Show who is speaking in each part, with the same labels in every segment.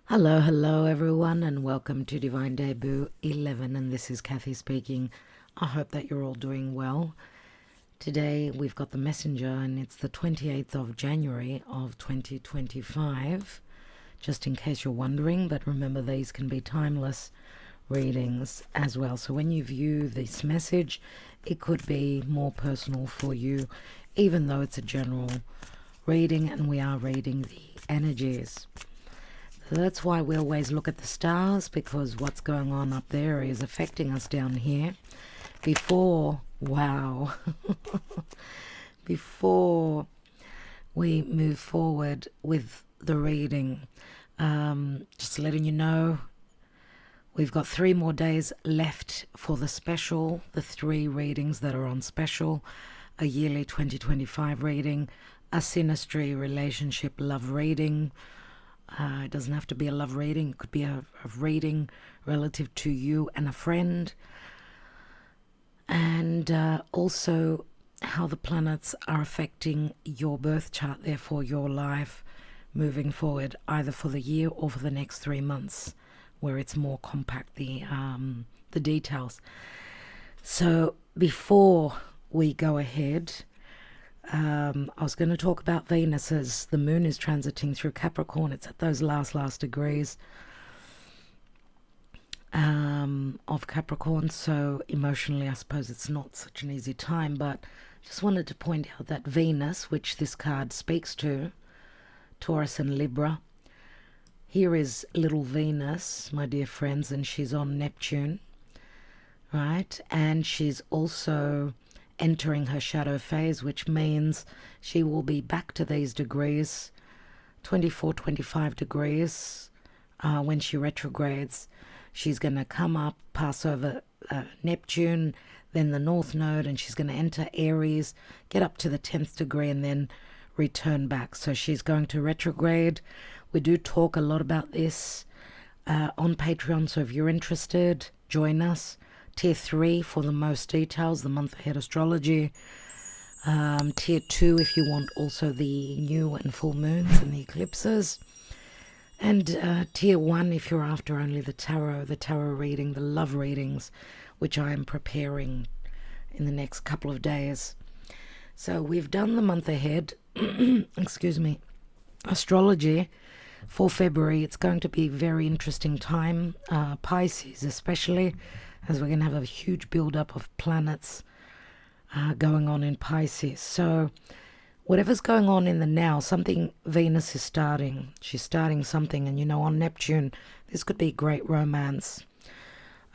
Speaker 1: Hello everyone, and welcome to Divine Debut 11, and this is Kathy speaking. I hope that you're all doing well. Today we've got the messenger, and it's the 28th of January of 2025, just in case you're wondering, but remember these can be timeless readings as well. So when you view this message, it could be more personal for you, even though it's a general reading and we are reading the energies. That's why we always look at the stars, because what's going on up there is affecting us down here. Before before we move forward with the reading, just letting you know, we've got 3 more days left for the special, the 3 readings that are on special: a yearly 2025 reading, a synastry relationship love reading. It doesn't have to be a love reading. It could be a reading relative to you and a friend. And also how the planets are affecting your birth chart, therefore your life moving forward, either for the year or for the next 3 months, where it's more compact, the details. So before we go ahead, I was going to talk about Venus as the moon is transiting through Capricorn. It's at those last degrees of Capricorn. So emotionally, I suppose it's not such an easy time, but just wanted to point out that Venus, which this card speaks to, Taurus and Libra. Here is little Venus, my dear friends, and she's on Neptune, right? And she's also entering her shadow phase, which means she will be back to these degrees, 24, 25 degrees, when she retrogrades. She's going to come up, pass over Neptune, then the North Node, and she's going to enter Aries, get up to the 10th degree, and then return back. So she's going to retrograde. We do talk a lot about this on Patreon, so if you're interested, join us. Tier 3 for the most details, the month ahead astrology. Tier 2 if you want also the new and full moons and the eclipses. And Tier 1 if you're after only the tarot reading, the love readings, which I am preparing in the next couple of days. So we've done the month ahead, excuse me, astrology for February. It's going to be a very interesting time, Pisces especially, as we're going to have a huge build-up of planets going on in Pisces. So whatever's going on in the now, something Venus is starting. She's starting something, and on Neptune, this could be great romance.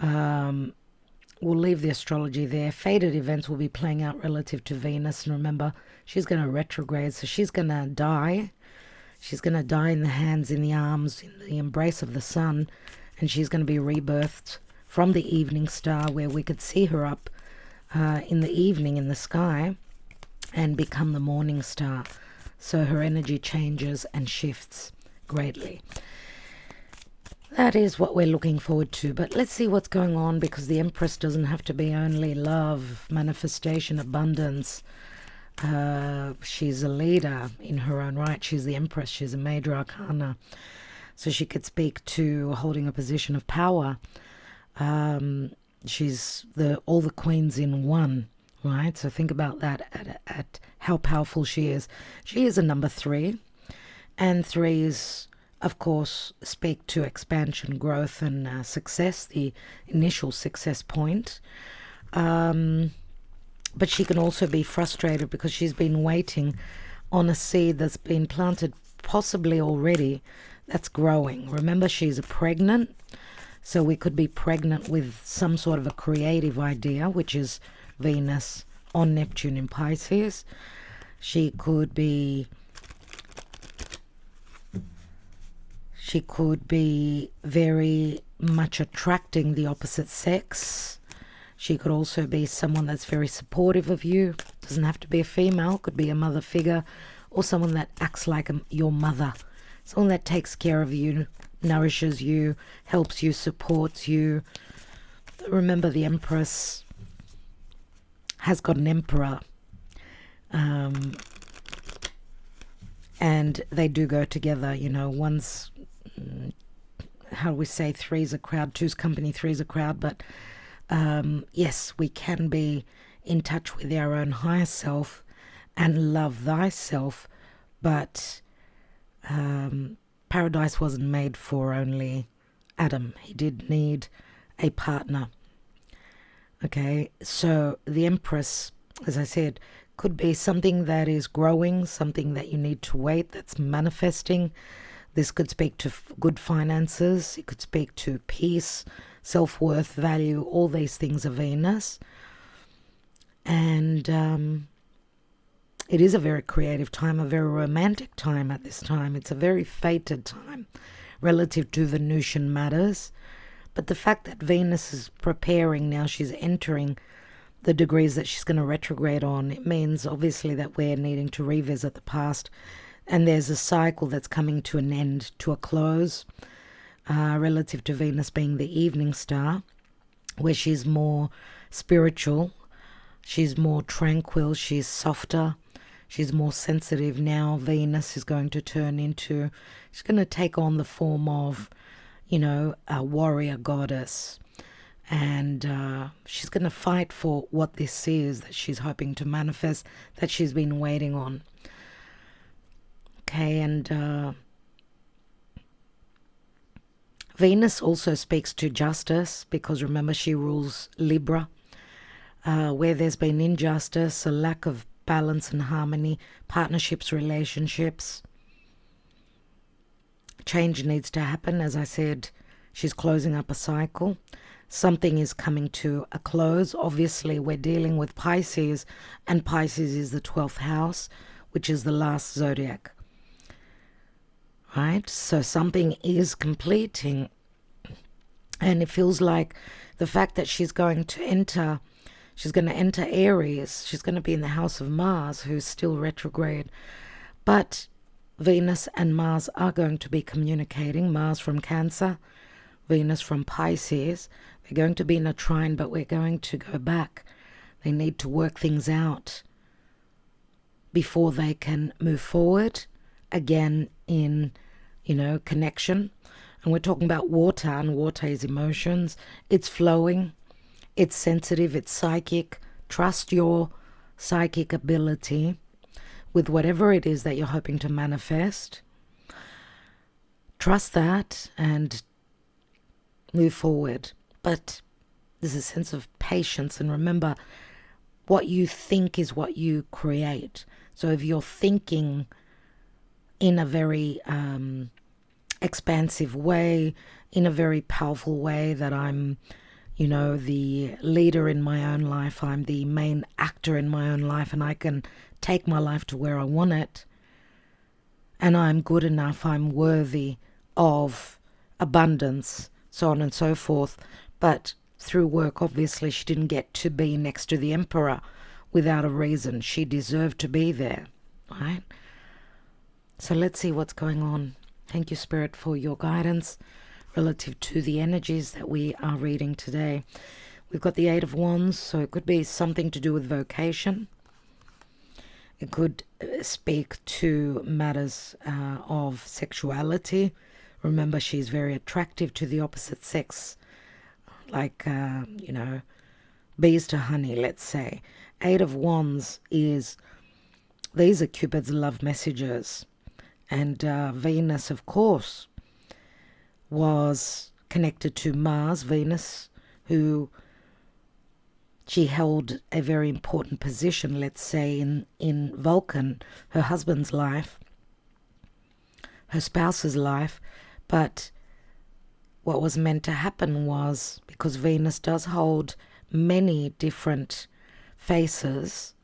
Speaker 1: We'll leave the astrology there. Fated events will be playing out relative to Venus, and remember, she's going to retrograde, so she's going to die. She's going to die in the hands, in the arms, in the embrace of the sun, and she's going to be rebirthed from the evening star, where we could see her up in the evening in the sky, and become the morning star. So her energy changes and shifts greatly. That is what we're looking forward to. But let's see what's going on, because the Empress doesn't have to be only love, manifestation, abundance. She's a leader in her own right. She's the Empress. She's a major arcana. So she could speak to holding a position of power. She's all the queens in one, right? So think about that, at how powerful she is. She is a number 3, and 3s, of course, speak to expansion, growth, and success, the initial success point. But she can also be frustrated because she's been waiting on a seed that's been planted, possibly already, that's growing. Remember, she's pregnant. So we could be pregnant with some sort of a creative idea, which is Venus on Neptune in Pisces. She could be very much attracting the opposite sex. She could also be someone that's very supportive of you. Doesn't have to be a female, could be a mother figure, or someone that acts like your mother. Someone that takes care of you, nourishes you, helps you, supports you. Remember, the Empress has got an emperor, and they do go together. One's how do we say, three's a crowd, two's company, three's a crowd, but yes, we can be in touch with our own higher self and love thyself, but paradise wasn't made for only Adam. He did need a partner. Okay, so the Empress, as I said, could be something that is growing, something that you need to wait, that's manifesting. This could speak to good finances. It could speak to peace, self-worth, value. All these things are Venus. And it is a very creative time, a very romantic time at this time. It's a very fated time relative to Venusian matters. But the fact that Venus is preparing now, she's entering the degrees that she's going to retrograde on, it means obviously that we're needing to revisit the past, and there's a cycle that's coming to an end, to a close, relative to Venus being the evening star, where she's more spiritual, she's more tranquil, she's softer, she's more sensitive. Now Venus is going to turn into, she's going to take on the form of, you know, a warrior goddess. And she's going to fight for what this is that she's hoping to manifest, that she's been waiting on. Okay, and Venus also speaks to justice, because remember, she rules Libra. Where there's been injustice, a lack of balance and harmony, partnerships, relationships, change needs to happen. As I said, she's closing up a cycle. Something is coming to a close. Obviously, we're dealing with Pisces, and Pisces is the 12th house, which is the last zodiac. Right? So something is completing. And it feels like the fact that she's going to enter Aries. She's going to be in the house of Mars, who's still retrograde. But Venus and Mars are going to be communicating. Mars from Cancer, Venus from Pisces. They're going to be in a trine, but we're going to go back. They need to work things out before they can move forward again in, you know, connection. And we're talking about water, and water is emotions. It's flowing. It's sensitive. It's psychic. Trust your psychic ability with whatever it is that you're hoping to manifest. Trust that and move forward. But there's a sense of patience, and remember, what you think is what you create. So if you're thinking in a very expansive way, in a very powerful way, that I'm, you know, the leader in my own life, I'm the main actor in my own life, and I can take my life to where I want it, and I'm good enough, I'm worthy of abundance, so on and so forth. But through work, obviously, she didn't get to be next to the Emperor without a reason. She deserved to be there, right? So let's see what's going on. Thank you, Spirit, for your guidance relative to the energies that we are reading today. We've got the Eight of Wands, so it could be something to do with vocation. It could speak to matters of sexuality. Remember, she's very attractive to the opposite sex, like, you know, bees to honey, let's say. Eight of Wands is, these are Cupid's love messages. And Venus, of course, was connected to Mars. Venus, who she held a very important position, let's say, in Vulcan, her husband's life, her spouse's life. But what was meant to happen was, because Venus does hold many different faces,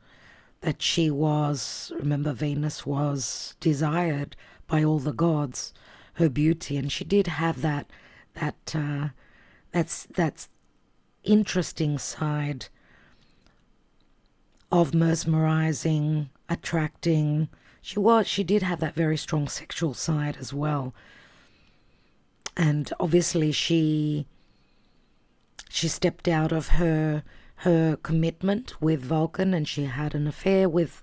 Speaker 1: that she was, remember, Venus was desired by all the gods, her beauty, and she did have that's interesting side of mesmerizing, attracting. She did have that very strong sexual side as well. And obviously she stepped out of her commitment with Vulcan, and she had an affair with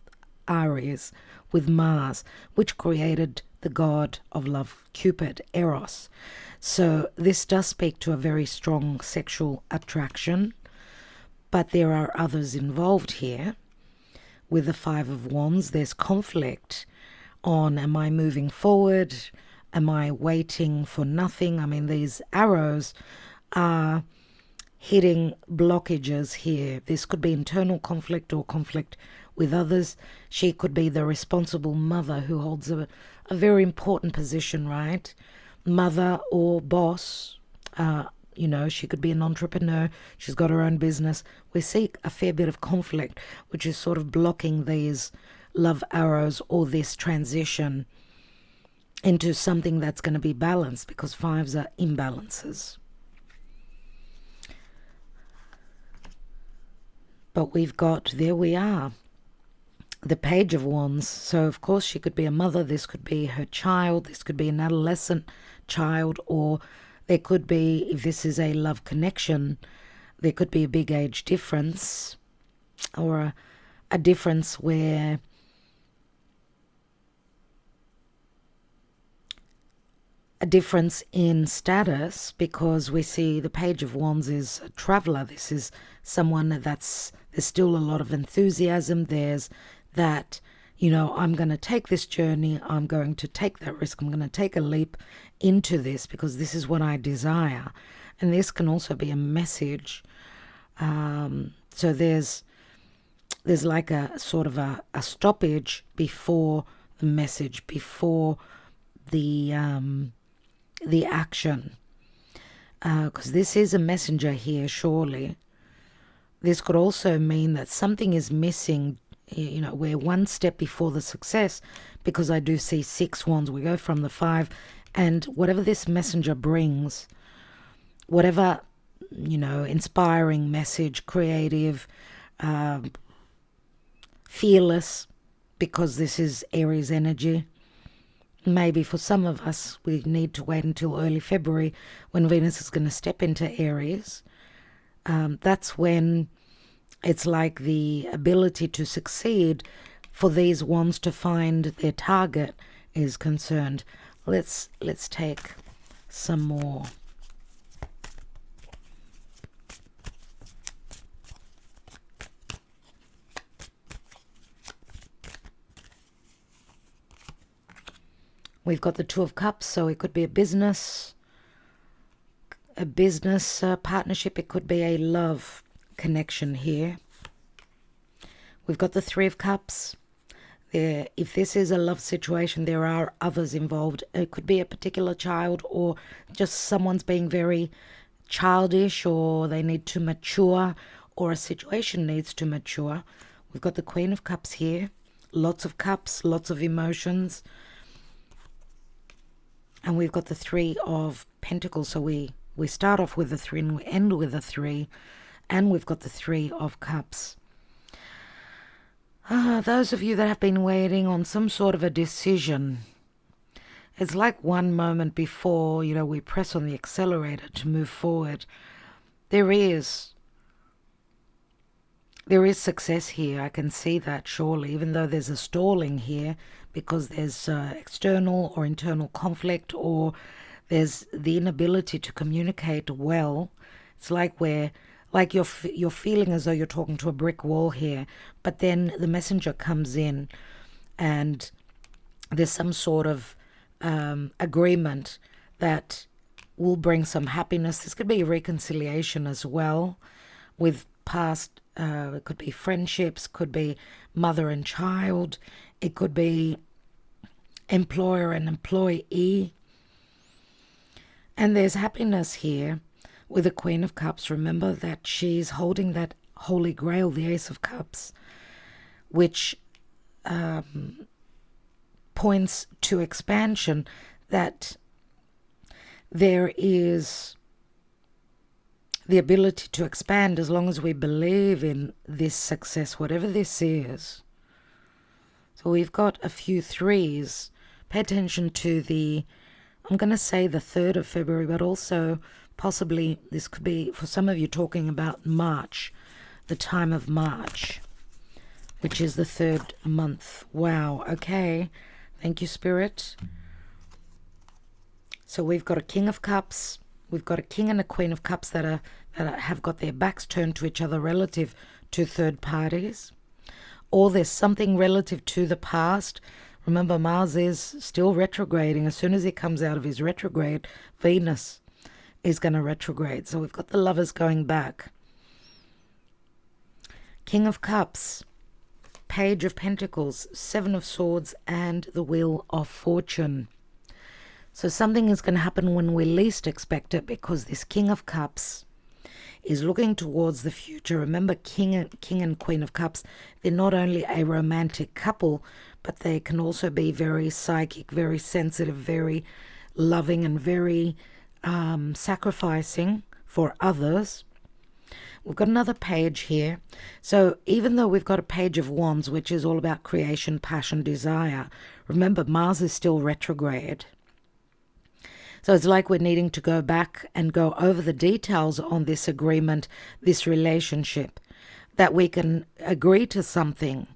Speaker 1: Aries, with Mars, which created the god of love, Cupid, Eros. So this does speak to a very strong sexual attraction, but there are others involved here. With the Five of Wands, there's conflict on, am I moving forward? Am I waiting for nothing? I mean, these arrows are hitting blockages here. This could be internal conflict or conflict with others. She could be the responsible mother who holds a very important position, right? Mother or boss. You know, she could be an entrepreneur. She's got her own business. We see a fair bit of conflict, which is sort of blocking these love arrows or this transition into something that's going to be balanced, because fives are imbalances. But we've got, there we are, the Page of Wands. So, of course, she could be a mother. This could be her child. This could be an adolescent child. Or there could be, if this is a love connection, there could be a big age difference, or a difference where a difference in status, because we see the Page of Wands is a traveler. This is someone there's still a lot of enthusiasm. There's that, you know, I'm going to take this journey. I'm going to take that risk. I'm going to take a leap into this because this is what I desire. And this can also be a message. So there's like a sort of a stoppage before the message, before the action, because this is a messenger here. Surely this could also mean that something is missing. You know, we're one step before the success, because I do see 6 wands. We go from the 5, and whatever this messenger brings, whatever, you know, inspiring message, creative, fearless, because this is Aries energy. Maybe for some of us, we need to wait until early February when Venus is going to step into Aries. That's when it's like the ability to succeed for these wands to find their target is concerned. Let's take some more. We've got the Two of Cups, so it could be a business partnership. It could be a love connection here. We've got the Three of Cups. If this is a love situation, there are others involved. It could be a particular child, or just someone's being very childish, or they need to mature, or a situation needs to mature. We've got the Queen of Cups here. Lots of cups, lots of emotions. And we've got the Three of Pentacles. So we start off with the 3 and we end with the 3. And we've got the Three of Cups. Those of you that have been waiting on some sort of a decision, it's like one moment before, you know, we press on the accelerator to move forward. There is success here. I can see that, surely, even though there's a stalling here, because there's external or internal conflict, or there's the inability to communicate well. It's like you're feeling as though you're talking to a brick wall here, but then the messenger comes in and there's some sort of agreement that will bring some happiness. This could be a reconciliation as well with past, it could be friendships, could be mother and child, it could be employer and employee. And there's happiness here with the Queen of Cups. Remember that she's holding that Holy Grail, the Ace of Cups, which points to expansion, that there is the ability to expand as long as we believe in this success, whatever this is. So we've got a few 3s. Pay attention to I'm going to say the 3rd of February, but also possibly this could be, for some of you, talking about March, the time of March, which is the 3rd month. Wow, okay. Thank you, Spirit. So we've got a King of Cups, we've got a King and a Queen of Cups that have got their backs turned to each other relative to third parties, or there's something relative to the past. Remember, Mars is still retrograding. As soon as he comes out of his retrograde, Venus is going to retrograde. So we've got the Lovers going back. King of Cups, Page of Pentacles, Seven of Swords, and the Wheel of Fortune. So something is going to happen when we least expect it, because this King of Cups is looking towards the future. Remember, King and Queen of Cups, they're not only a romantic couple, but they can also be very psychic, very sensitive, very loving, and very sacrificing for others. We've got another page here. So even though we've got a Page of Wands, which is all about creation, passion, desire, remember, Mars is still retrograde. So it's like we're needing to go back and go over the details on this agreement, this relationship, that we can agree to something,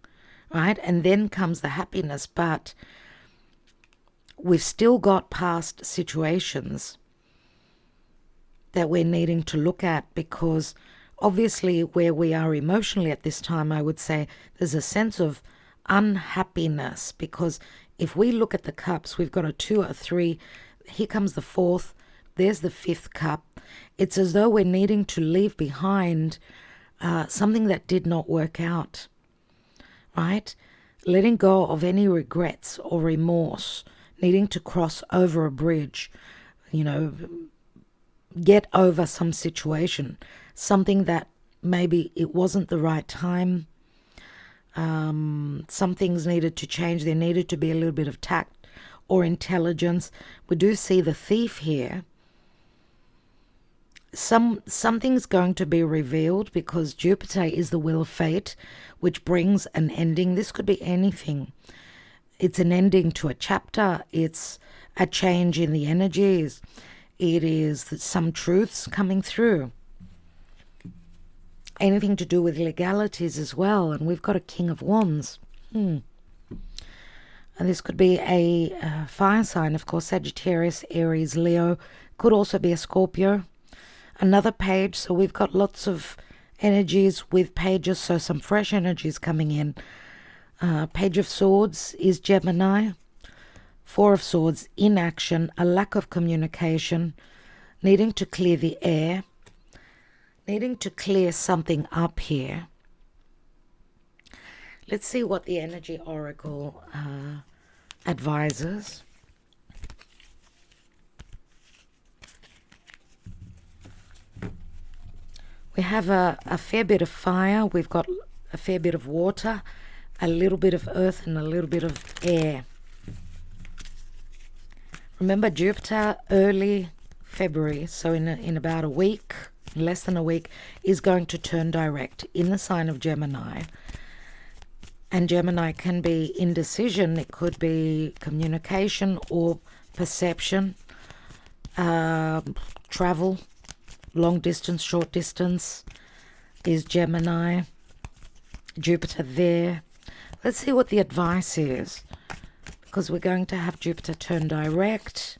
Speaker 1: right? And then comes the happiness. But we've still got past situations that we're needing to look at, because obviously where we are emotionally at this time, I would say there's a sense of unhappiness, because if we look at the cups, we've got a 2, a 3, here comes the 4th, there's the 5th cup. It's as though we're needing to leave behind something that did not work out, right? Letting go of any regrets or remorse, needing to cross over a bridge, get over some situation, something that maybe it wasn't the right time. Some things needed to change. There needed to be a little bit of tact or intelligence. We do see the Thief here. Something's going to be revealed, because Jupiter is the wheel of fate, which brings an ending. This could be anything. It's an ending to a chapter. It's a change in the energies. It is some truths coming through. Anything to do with legalities as well. And we've got a King of Wands. And this could be a fire sign, of course, Sagittarius, Aries, Leo. Could also be a Scorpio. Another page, so we've got lots of energies with pages, so some fresh energies coming in. Page of Swords is Gemini. 4 of Swords, inaction, a lack of communication, needing to clear the air, needing to clear something up here. Let's see what the Energy Oracle advises. We have a fair bit of fire, we've got a fair bit of water, a little bit of earth, and a little bit of air. Remember, Jupiter early February, so in about a week, less than a week, is going to turn direct in the sign of Gemini. And Gemini can be indecision, it could be communication or perception, travel, long distance, short distance is Gemini. Jupiter there. Let's see what the advice is, because we're going to have Jupiter turn direct,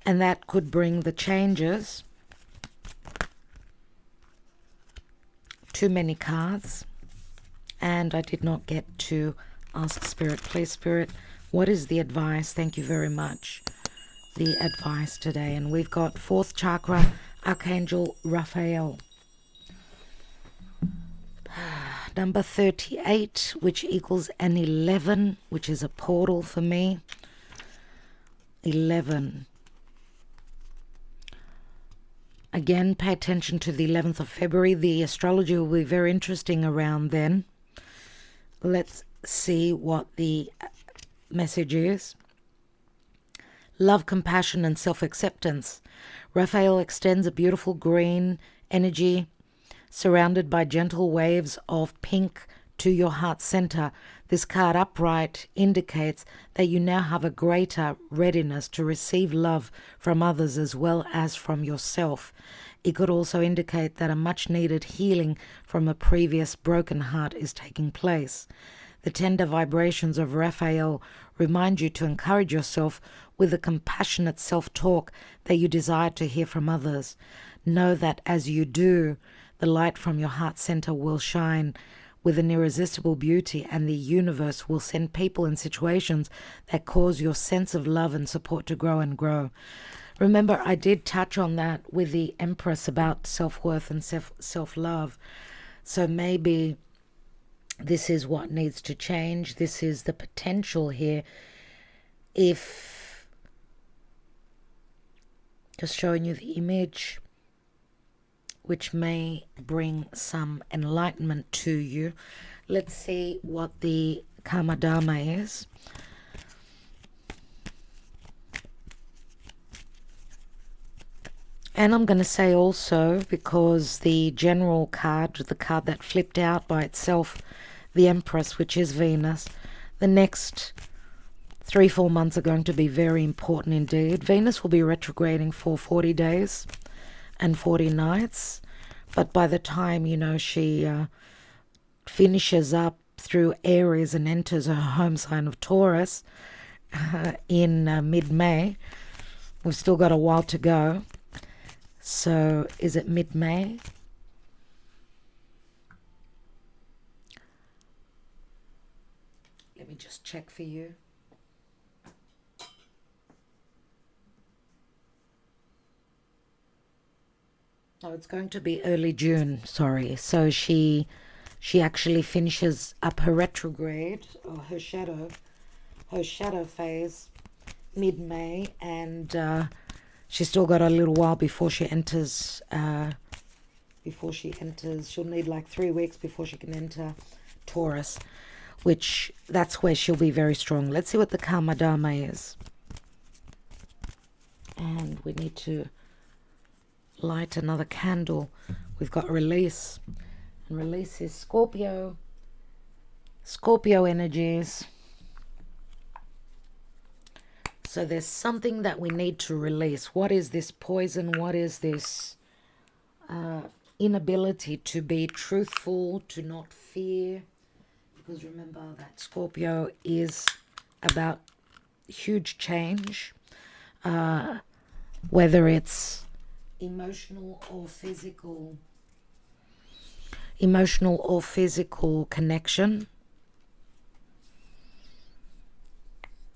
Speaker 1: and that could bring the changes. Too many cards. And I did not get to ask Spirit. Please, Spirit, what is the advice? Thank you very much. The advice today. And we've got 4th chakra, Archangel Raphael. Number 38, which equals an 11, which is a portal for me. 11. Again, pay attention to the 11th of February. The astrology will be very interesting around then. Let's see what the message is. Love, compassion, and self-acceptance. Raphael extends a beautiful green energy surrounded by gentle waves of pink to your heart center. This card upright indicates that you now have a greater readiness to receive love from others as well as from yourself. It could also indicate that a much needed healing from a previous broken heart is taking place. The tender vibrations of Raphael remind you to encourage yourself with the compassionate self-talk that you desire to hear from others. Know that as you do, the light from your heart center will shine with an irresistible beauty, and the universe will send people and situations that cause your sense of love and support to grow and grow. Remember, I did touch on that with the Empress about self-worth and self-love. So maybe this is what needs to change. This is the potential here. If, just showing you the image, which may bring some enlightenment to you. Let's see what the Karma Dharma is. And I'm going to say also, because the general card, the card that flipped out by itself, the Empress, which is Venus, the next 3-4 months are going to be very important indeed. Venus will be retrograding for 40 days and 40 nights, but by the time, you know, she finishes up through Aries and enters her home sign of Taurus in mid-May, we've still got a while to go. So is it mid-May? Let me just check for you. Oh, it's going to be early June, sorry. So she actually finishes up her retrograde, or her shadow phase mid-May, and she's still got a little while before she enters, she'll need like 3 weeks before she can enter Taurus, which that's where she'll be very strong. Let's see what the Karma Dharma is. And we need to light another candle. We've got release, and release is Scorpio energies. So there's something that we need to release. What is this poison? What is this inability to be truthful, to not fear? Because remember that Scorpio is about huge change, whether it's emotional or physical connection.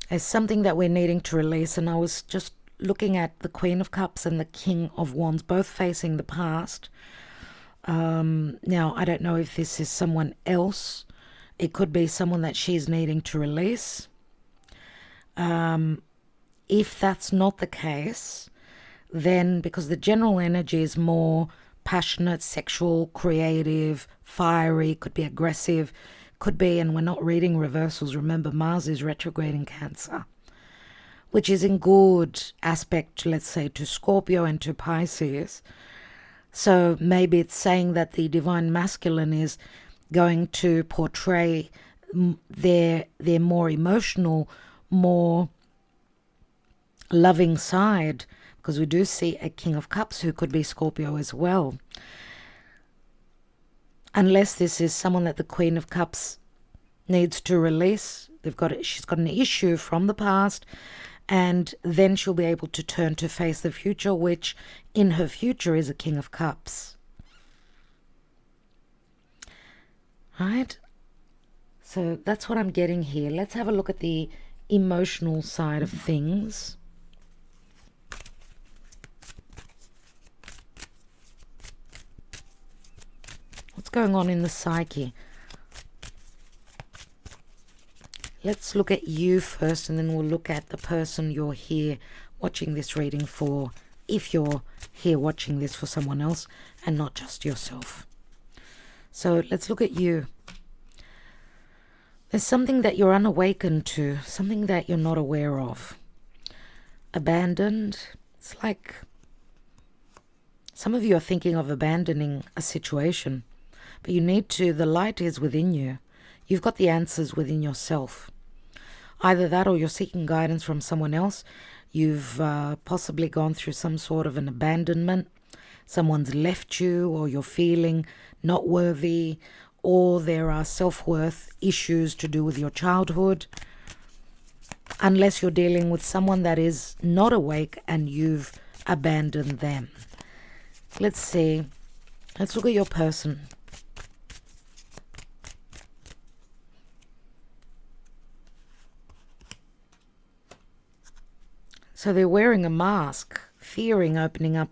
Speaker 1: There's something that we're needing to release, and I was just looking at the Queen of Cups and the King of Wands, both facing the past. Now, I don't know if this is someone else. It could be someone that she's needing to release. If that's not the case, then because the general energy is more passionate, sexual, creative, fiery, could be aggressive, could be, and we're not reading reversals. Remember, Mars is retrograde in Cancer, which is in good aspect, let's say, to Scorpio and to Pisces. So maybe it's saying that the divine masculine is going to portray their more emotional, more loving side, because we do see a King of Cups who could be Scorpio as well. Unless this is someone that the Queen of Cups needs to release. She's got an issue from the past, and then she'll be able to turn to face the future, which in her future is a King of Cups. Right? So that's what I'm getting here. Let's have a look at the emotional side of things. What's going on in the psyche? Let's look at you first, and then we'll look at the person you're here watching this reading for, if you're here watching this for someone else and not just yourself. So let's look at you. There's something that you're unawakened to, something that you're not aware of. Abandoned. It's like some of you are thinking of abandoning a situation, but you need to. The light is within you. You've got the answers within yourself. Either that, or you're seeking guidance from someone else. You've possibly gone through some sort of an abandonment. Someone's left you, or you're feeling not worthy, or there are self-worth issues to do with your childhood, unless you're dealing with someone that is not awake and you've abandoned them. Let's see. Let's look at your person. So they're wearing a mask, fearing opening up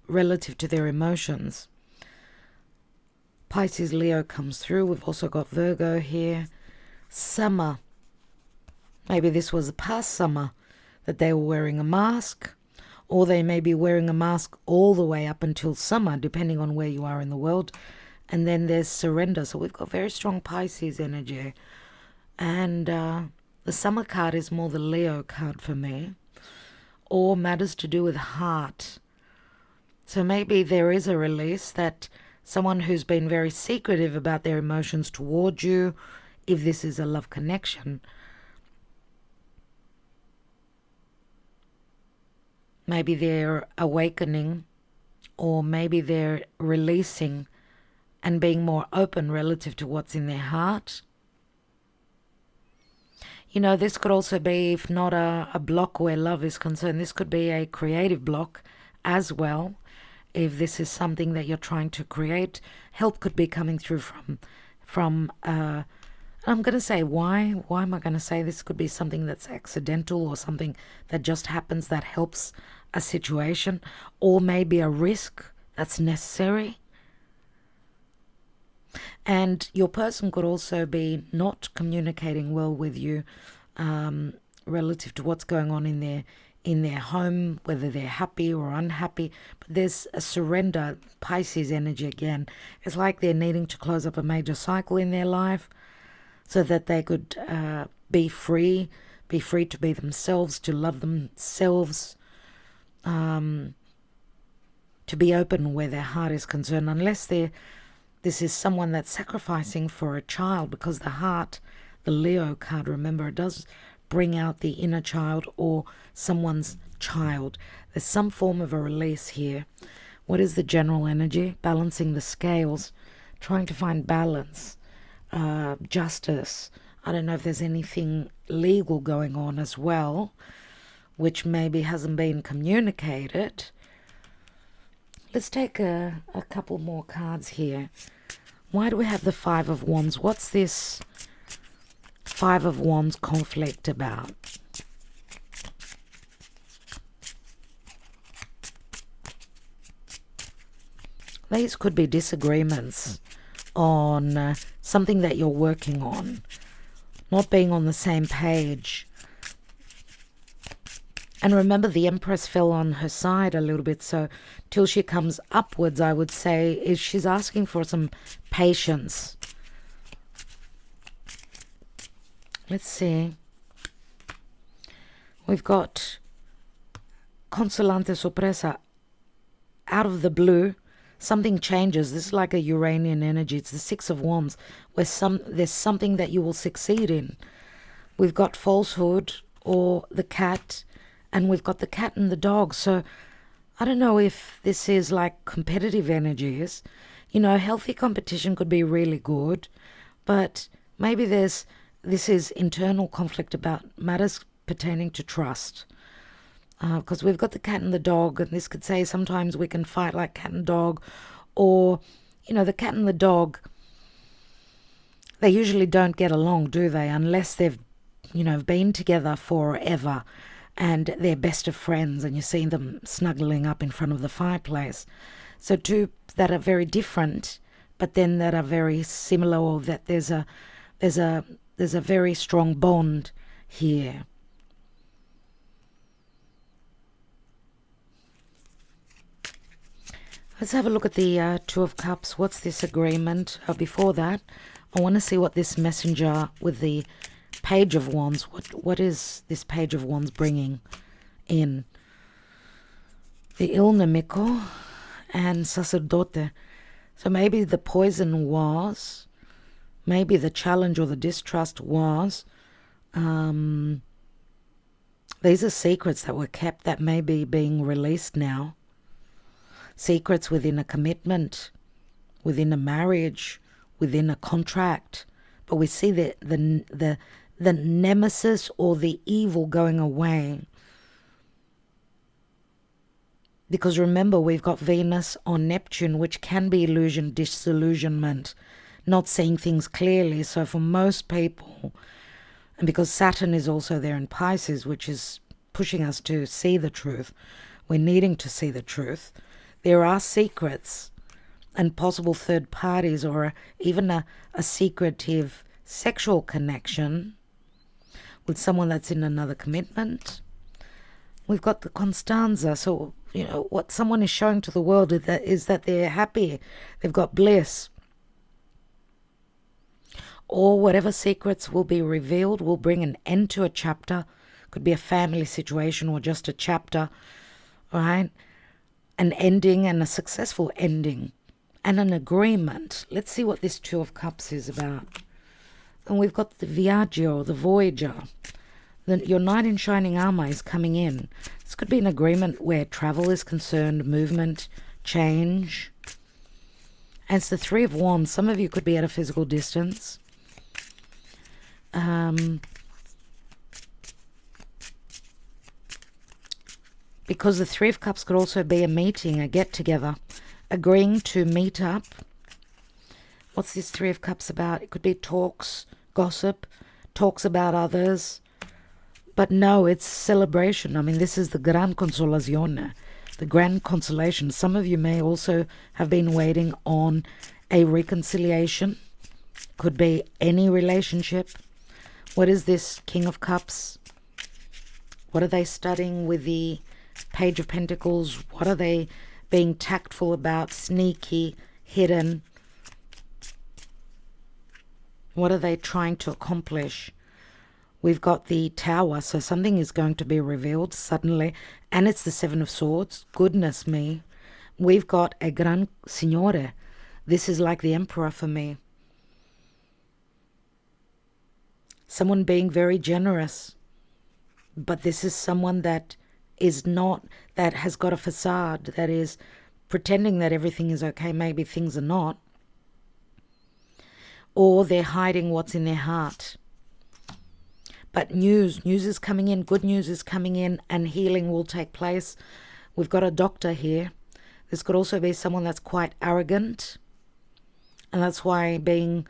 Speaker 1: relative to their emotions. Pisces, Leo comes through. We've also got Virgo here. Summer. Maybe this was a past summer that they were wearing a mask, or they may be wearing a mask all the way up until summer, depending on where you are in the world. And then there's surrender. So we've got very strong Pisces energy. And the summer card is more the Leo card for me, or matters to do with heart. So maybe there is a release that someone who's been very secretive about their emotions towards you, if this is a love connection, maybe they're awakening, or maybe they're releasing and being more open relative to what's in their heart. You know, this could also be, if not a block where love is concerned, this could be a creative block as well. If this is something that you're trying to create, help could be coming through from I'm going to say why am I going to say this? Could be something that's accidental, or something that just happens that helps a situation, or maybe a risk that's necessary. And your person could also be not communicating well with you relative to what's going on in their home, whether they're happy or unhappy. But there's a surrender, Pisces energy again. It's like they're needing to close up a major cycle in their life so that they could be free to be themselves, to love themselves, to be open where their heart is concerned, unless this is someone that's sacrificing for a child, because the heart, the Leo card, remember, it does bring out the inner child or someone's child. There's some form of a release here. What is the general energy? Balancing the scales, trying to find balance, justice. I don't know if there's anything legal going on as well, which maybe hasn't been communicated. Let's take a couple more cards here. Why do we have the Five of Wands? What's this Five of Wands conflict about? These could be disagreements on something that you're working on, not being on the same page. And remember, the Empress fell on her side a little bit, so till she comes upwards, I would say, is she's asking for some patience. Let's see. We've got Consolante Sorpresa. Out of the blue, something changes. This is like a Uranian energy. It's the Six of Wands, where there's something that you will succeed in. We've got falsehood, or the cat, and we've got the cat and the dog. So I don't know if this is like competitive energies. You know, healthy competition could be really good, but maybe this is internal conflict about matters pertaining to trust. Because we've got the cat and the dog, and this could say sometimes we can fight like cat and dog, or, you know, the cat and the dog, they usually don't get along, do they? Unless they've, you know, been together forever and they're best of friends, and you see them snuggling up in front of the fireplace. So two that are very different, but then that are very similar, or that there's a very strong bond here. Let's have a look at the Two of Cups. What's this agreement? Before that, I want to see what this messenger with the Page of Wands, what is this Page of Wands bringing in? The Il Nemico and Sacerdote. So maybe the poison was, maybe the challenge or the distrust was, these are secrets that were kept that may be being released now. Secrets within a commitment, within a marriage, within a contract, but we see the nemesis or the evil going away. Because remember, we've got Venus on Neptune, which can be illusion, disillusionment, not seeing things clearly. So for most people, and because Saturn is also there in Pisces, which is pushing us to see the truth, we're needing to see the truth. There are secrets and possible third parties, or even a secretive sexual connection with someone that's in another commitment. We've got the Constanza. So, what someone is showing to the world is that they're happy. They've got bliss. Or whatever secrets will be revealed will bring an end to a chapter. Could be a family situation or just a chapter. All right? An ending, and a successful ending. And an agreement. Let's see what this Two of Cups is about. And we've got the Viaggio, the Voyager. Your knight in shining armor is coming in. This could be an agreement where travel is concerned, movement, change. And it's the Three of Wands. Some of you could be at a physical distance. Because the Three of Cups could also be a meeting, a get-together, agreeing to meet up. What's this Three of Cups about? It could be talks, gossip, talks about others. But no, it's celebration. I mean, this is the Gran Consolazione, the grand consolation. Some of you may also have been waiting on a reconciliation. Could be any relationship. What is this King of Cups? What are they studying with the Page of Pentacles? What are they being tactful about? Sneaky, hidden. What are they trying to accomplish? We've got the Tower, so something is going to be revealed suddenly. And it's the Seven of Swords. Goodness me. We've got a Gran Signore. This is like the Emperor for me. Someone being very generous. But this is someone that is not, that has got a facade, that is pretending that everything is okay. Maybe things are not. Or they're hiding what's in their heart. But news is coming in, good news is coming in, and healing will take place. We've got a doctor here. This could also be someone that's quite arrogant. And that's why being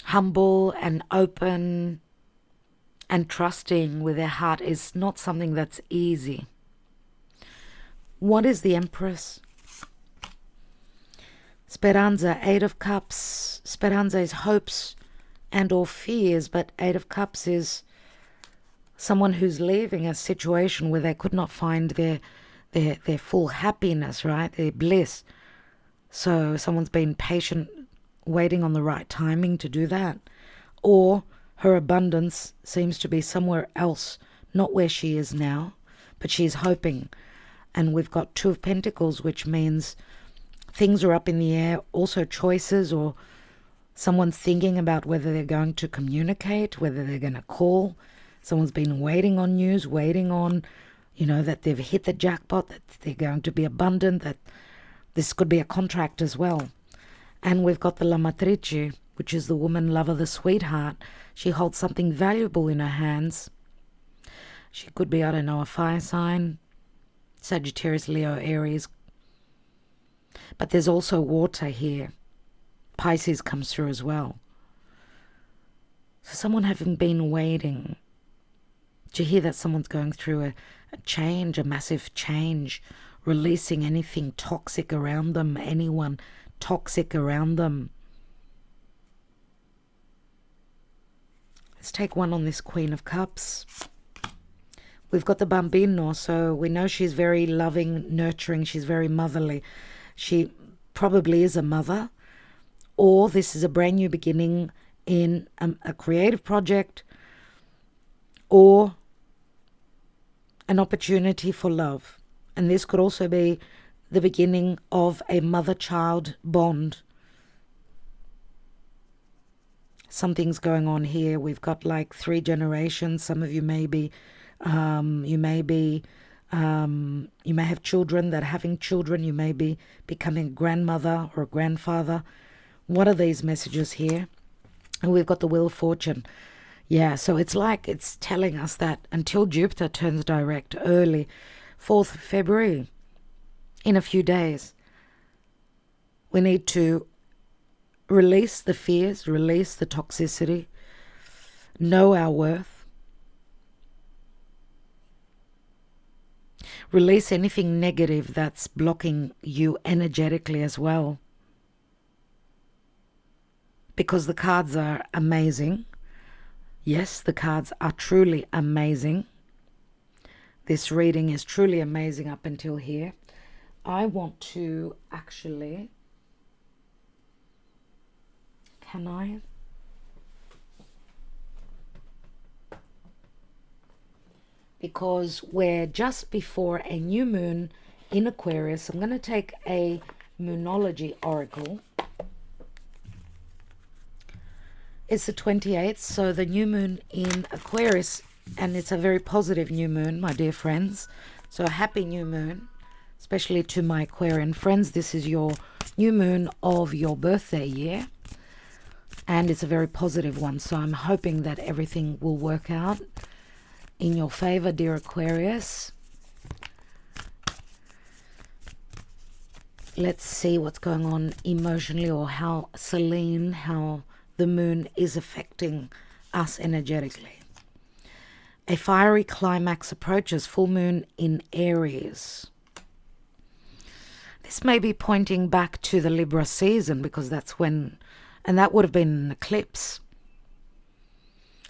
Speaker 1: humble and open and trusting with their heart is not something that's easy. What is the Empress? Speranza, Eight of Cups. Speranza is hopes and or fears, but Eight of Cups is someone who's leaving a situation where they could not find their full happiness, right? Their bliss. So someone's been patient, waiting on the right timing to do that. Or her abundance seems to be somewhere else, not where she is now, but she's hoping. And we've got Two of Pentacles, which means things are up in the air, also choices, or someone's thinking about whether they're going to communicate, whether they're going to call. Someone's been waiting on news, waiting on, that they've hit the jackpot, that they're going to be abundant, that this could be a contract as well. And we've got the La Matrice, which is the woman lover, the sweetheart. She holds something valuable in her hands. She could be, a fire sign, Sagittarius, Leo, Aries. But there's also water here. Pisces comes through as well. So someone having been waiting. Do you hear that someone's going through a change, a massive change, releasing anything toxic around them, anyone toxic around them? Let's take one on this Queen of Cups. We've got the Bambino, so we know she's very loving, nurturing, she's very motherly. She probably is a mother, or this is a brand new beginning in a creative project, or an opportunity for love. And this could also be the beginning of a mother-child bond. Something's going on here. We've got like 3 generations. Some of you may be You may have children that are having children. You may be becoming a grandmother or a grandfather. What are these messages here? And we've got the Wheel of Fortune. Yeah, so it's like it's telling us that until Jupiter turns direct early, 4th of February, in a few days, we need to release the fears, release the toxicity, know our worth, release anything negative that's blocking you energetically as well. Because the cards are amazing. Yes, the cards are truly amazing. This reading is truly amazing up until here. I want to actually... Can I? Because we're just before a new moon in Aquarius. I'm going to take a Moonology Oracle. It's the 28th, so the new moon in Aquarius, and it's a very positive new moon, my dear friends. So a happy new moon, especially to my Aquarian friends. This is your new moon of your birthday year, and it's a very positive one. So I'm hoping that everything will work out in your favor, dear Aquarius. Let's see what's going on emotionally, or how the moon is affecting us energetically. A fiery climax approaches, full moon in Aries. This may be pointing back to the Libra season, because that's when, and that would have been an eclipse.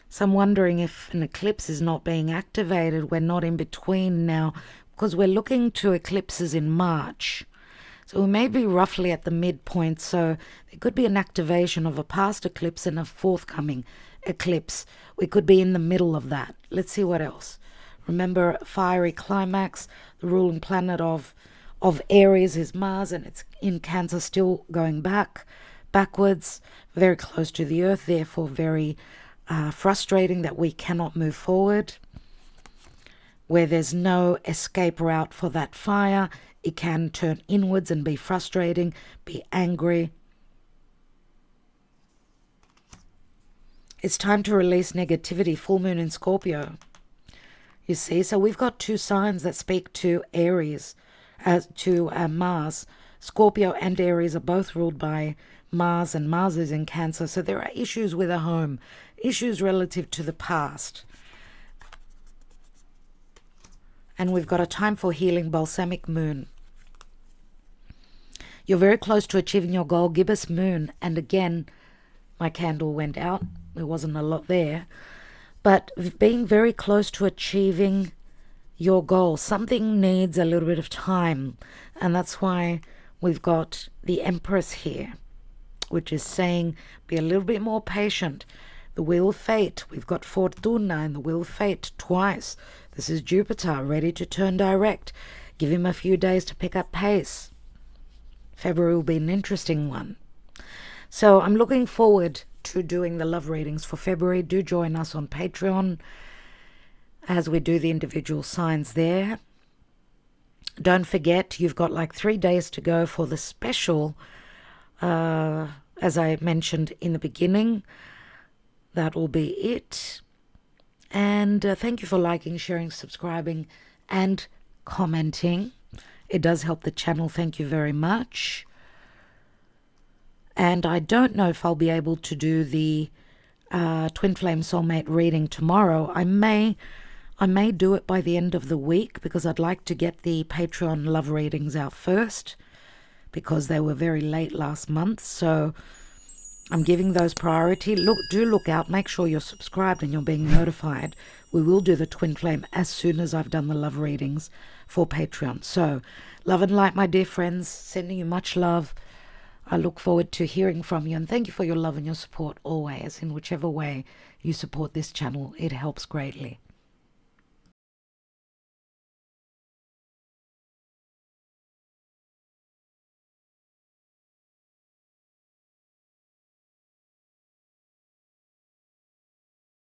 Speaker 1: So I'm wondering if an eclipse is not being activated. We're not in between now, because we're looking to eclipses in March. So we may be roughly at the midpoint, so there could be an activation of a past eclipse and a forthcoming eclipse. We could be in the middle of that. Let's see what else. Remember, fiery climax, the ruling planet of Aries is Mars, and it's in Cancer, still going backwards, very close to the Earth, therefore very frustrating that we cannot move forward. Where there's no escape route for that fire, it can turn inwards and be frustrating, be angry. It's time to release negativity, full moon in Scorpio. You see, so we've got two signs that speak to Aries, to Mars. Scorpio and Aries are both ruled by Mars, and Mars is in Cancer. So there are issues with a home, issues relative to the past. And we've got a time for healing, balsamic moon. You're very close to achieving your goal, gibbous moon. And again, my candle went out. There wasn't a lot there. But being very close to achieving your goal, something needs a little bit of time. And that's why we've got the Empress here, which is saying be a little bit more patient. The Wheel of Fate, we've got Fortuna and the Wheel of Fate twice. This is Jupiter ready to turn direct. Give him a few days to pick up pace. February will be an interesting one. So I'm looking forward to doing the love readings for February. Do join us on Patreon as we do the individual signs there. Don't forget, you've got like 3 days to go for the special, as I mentioned in the beginning. That will be it. And thank you for liking, sharing, subscribing, and commenting. It does help the channel. Thank you very much. And I don't know if I'll be able to do the Twin Flame Soulmate reading tomorrow. I may do it by the end of the week, because I'd like to get the Patreon love readings out first, because they were very late last month. So I'm giving those priority. Do look out. Make sure you're subscribed and you're being notified. We will do the Twin Flame as soon as I've done the love readings for Patreon. So, love and light, my dear friends. Sending you much love. I look forward to hearing from you. And thank you for your love and your support always. In whichever way you support this channel, it helps greatly.